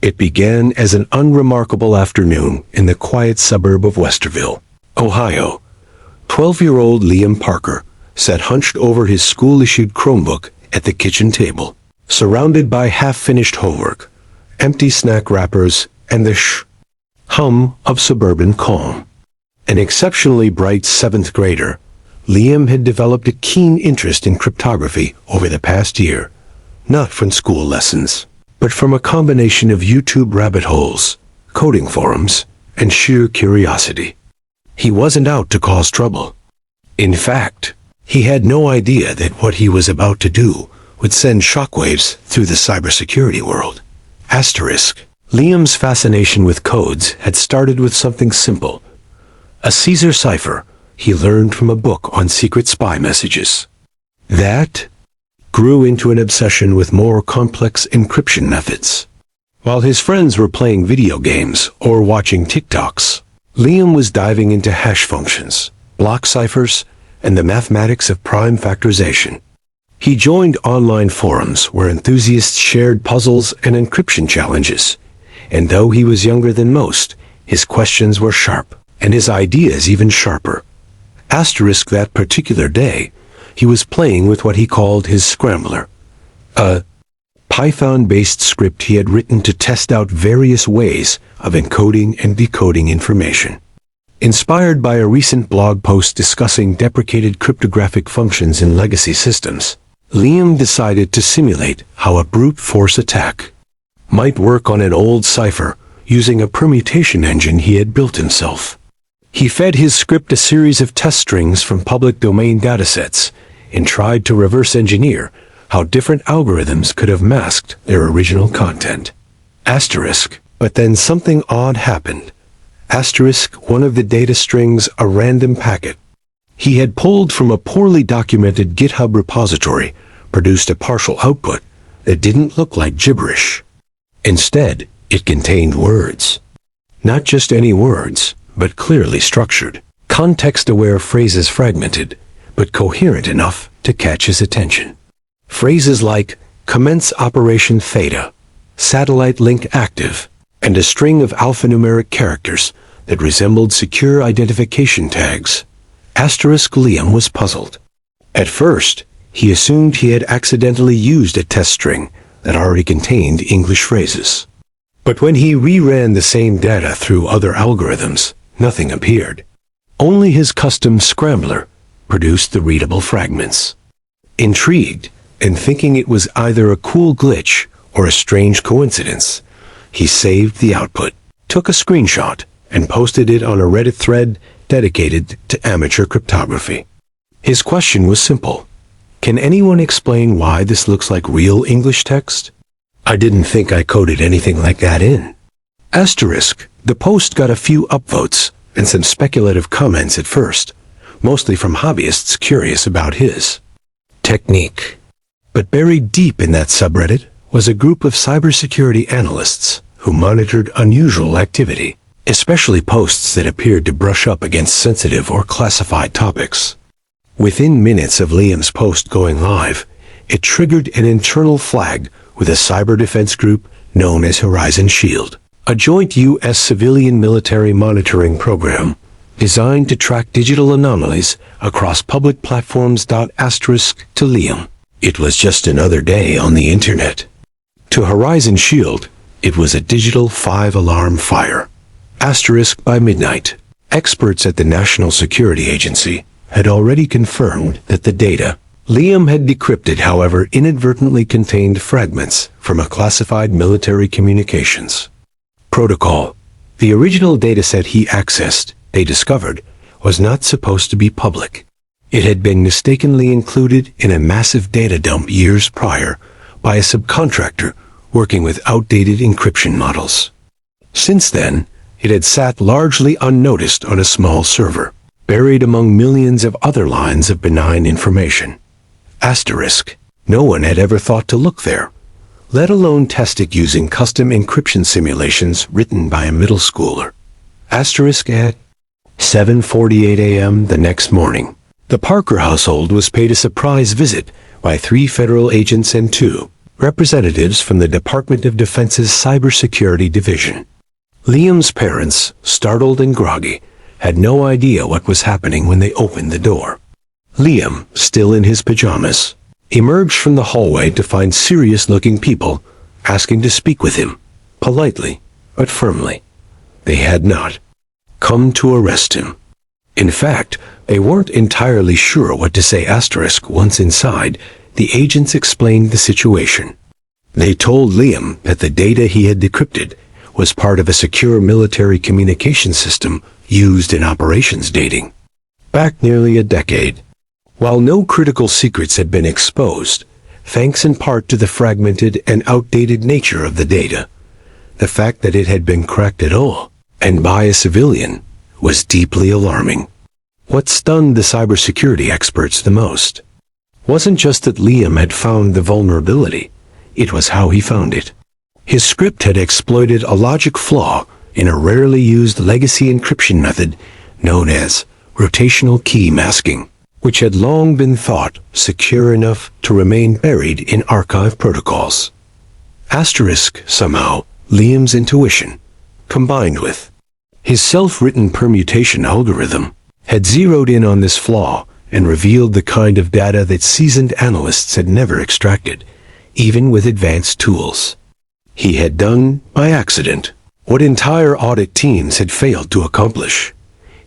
It began as an unremarkable afternoon in the quiet suburb of Westerville, Ohio. 12-year-old Liam Parker sat hunched over his school-issued Chromebook at the kitchen table, surrounded by half-finished homework, empty snack wrappers, and the hum of suburban calm. An exceptionally bright 7th grader, Liam had developed a keen interest in cryptography over the past year, not from school lessons, but from a combination of YouTube rabbit holes, coding forums, and sheer curiosity. He wasn't out to cause trouble. In fact, he had no idea that what he was about to do would send shockwaves through the cybersecurity world. Liam's fascination with codes had started with something simple. A Caesar cipher he learned from a book on secret spy messages. That grew into an obsession with more complex encryption methods. While his friends were playing video games or watching TikToks, Liam was diving into hash functions, block ciphers, and the mathematics of prime factorization. He joined online forums where enthusiasts shared puzzles and encryption challenges, and though he was younger than most, his questions were sharp, and his ideas even sharper. That particular day, he was playing with what he called his scrambler, a Python-based script he had written to test out various ways of encoding and decoding information. Inspired by a recent blog post discussing deprecated cryptographic functions in legacy systems, Liam decided to simulate how a brute force attack might work on an old cipher using a permutation engine he had built himself. He fed his script a series of test strings from public domain datasets and tried to reverse engineer how different algorithms could have masked their original content. But then something odd happened. One of the data strings, a random packet he had pulled from a poorly documented GitHub repository, produced a partial output that didn't look like gibberish. Instead, it contained words. Not just any words, but clearly structured, context-aware phrases fragmented, but coherent enough to catch his attention. Phrases like commence operation theta, satellite link active, and a string of alphanumeric characters that resembled secure identification tags. Liam was puzzled. At first, he assumed he had accidentally used a test string that already contained English phrases. But when he reran the same data through other algorithms, nothing appeared. Only his custom scrambler produced the readable fragments. Intrigued, and thinking it was either a cool glitch or a strange coincidence, he saved the output, took a screenshot, and posted it on a Reddit thread dedicated to amateur cryptography. His question was simple. Can anyone explain why this looks like real English text? I didn't think I coded anything like that in. The post got a few upvotes and some speculative comments at first, mostly from hobbyists curious about his technique. But buried deep in that subreddit was a group of cybersecurity analysts who monitored unusual activity, especially posts that appeared to brush up against sensitive or classified topics. Within minutes of Liam's post going live, it triggered an internal flag with a cyber defense group known as Horizon Shield, a joint U.S. civilian military monitoring program designed to track digital anomalies across public platforms. To Liam, it was just another day on the internet. To Horizon Shield, it was a digital 5-alarm fire. By midnight, experts at the National Security Agency had already confirmed that the data Liam had decrypted, however, inadvertently contained fragments from a classified military communications protocol. The original dataset he accessed, they discovered, was not supposed to be public. It had been mistakenly included in a massive data dump years prior by a subcontractor working with outdated encryption models. Since then, it had sat largely unnoticed on a small server, buried among millions of other lines of benign information. No one had ever thought to look there, let alone test it using custom encryption simulations written by a middle schooler. At 7:48 a.m. the next morning, the Parker household was paid a surprise visit by 3 federal agents and 2 representatives from the Department of Defense's Cybersecurity Division. Liam's parents, startled and groggy, had no idea what was happening when they opened the door. Liam, still in his pajamas, emerged from the hallway to find serious-looking people asking to speak with him, politely but firmly. They had not come to arrest him. In fact, they weren't entirely sure what to say. Once inside, the agents explained the situation. They told Liam that the data he had decrypted was part of a secure military communication system used in operations dating back nearly a decade. While no critical secrets had been exposed, thanks in part to the fragmented and outdated nature of the data, the fact that it had been cracked at all, and by a civilian, was deeply alarming. What stunned the cybersecurity experts the most wasn't just that Liam had found the vulnerability, it was how he found it. His script had exploited a logic flaw in a rarely used legacy encryption method known as rotational key masking, which had long been thought secure enough to remain buried in archive protocols. Somehow, Liam's intuition, combined with his self-written permutation algorithm, had zeroed in on this flaw and revealed the kind of data that seasoned analysts had never extracted, even with advanced tools. He had done, by accident, what entire audit teams had failed to accomplish.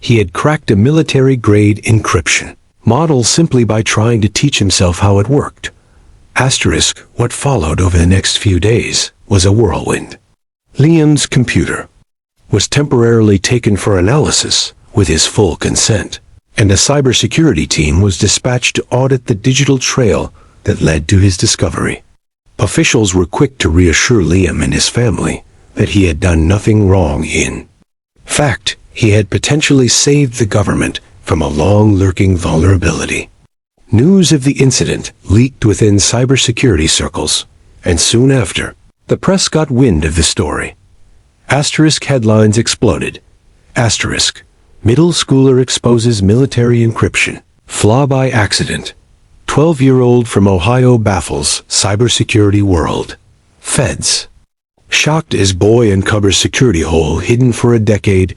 He had cracked a military-grade encryption model simply by trying to teach himself how it worked. What followed over the next few days was a whirlwind. Liam's computer was temporarily taken for analysis with his full consent, and a cybersecurity team was dispatched to audit the digital trail that led to his discovery. Officials were quick to reassure Liam and his family that he had done nothing wrong. In fact, he had potentially saved the government from a long-lurking vulnerability. News of the incident leaked within cybersecurity circles, and soon after, the press got wind of the story. Headlines exploded. Middle schooler exposes military encryption. Flaw by accident. 12-year-old from Ohio baffles cybersecurity world. Feds. Shocked as boy uncovers security hole hidden for a decade.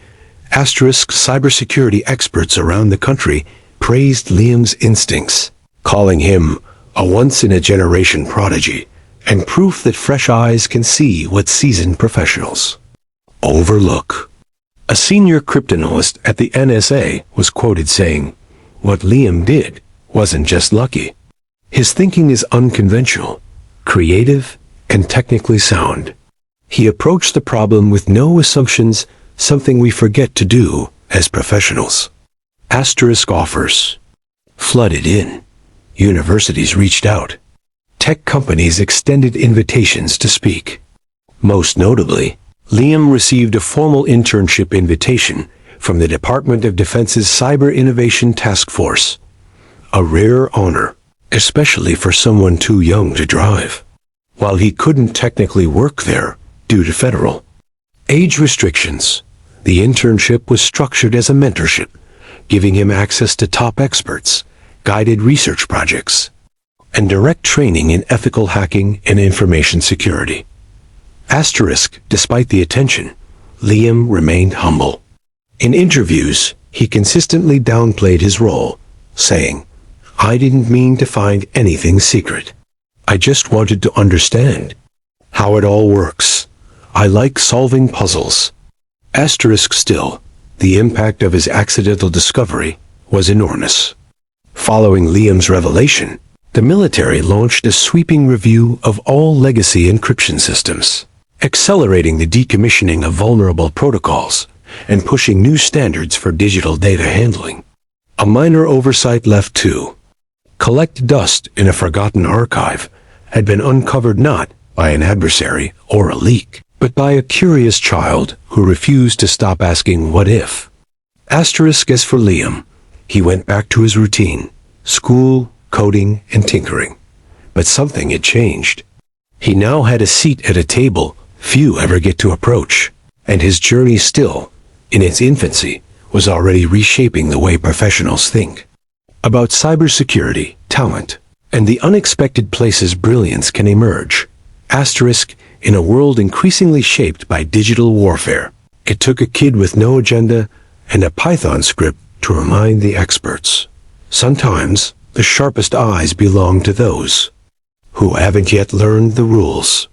Cybersecurity experts around the country praised Liam's instincts, calling him a once-in-a-generation prodigy and proof that fresh eyes can see what seasoned professionals overlook. A senior cryptanalyst at the NSA was quoted saying, "What Liam did wasn't just lucky. His thinking is unconventional, creative, and technically sound. He approached the problem with no assumptions, something we forget to do as professionals." Offers flooded in. Universities reached out. Tech companies extended invitations to speak. Most notably, Liam received a formal internship invitation from the Department of Defense's Cyber Innovation Task Force, a rare honor, especially for someone too young to drive. While he couldn't technically work there due to federal age restrictions, the internship was structured as a mentorship, giving him access to top experts, guided research projects, and direct training in ethical hacking and information security. Despite the attention, Liam remained humble. In interviews, he consistently downplayed his role, saying, "I didn't mean to find anything secret. I just wanted to understand how it all works. I like solving puzzles." Still, the impact of his accidental discovery was enormous. Following Liam's revelation, the military launched a sweeping review of all legacy encryption systems, accelerating the decommissioning of vulnerable protocols and pushing new standards for digital data handling. A minor oversight left to collect dust in a forgotten archive had been uncovered not by an adversary or a leak, but by a curious child who refused to stop asking what if. As for Liam, he went back to his routine, school, coding, and tinkering. But something had changed. He now had a seat at a table few ever get to approach, and his journey still, in its infancy, was already reshaping the way professionals think about cybersecurity, talent, and the unexpected places brilliance can emerge. Asterisk, in a world increasingly shaped by digital warfare, it took a kid with no agenda and a Python script to remind the experts. Sometimes, the sharpest eyes belong to those who haven't yet learned the rules.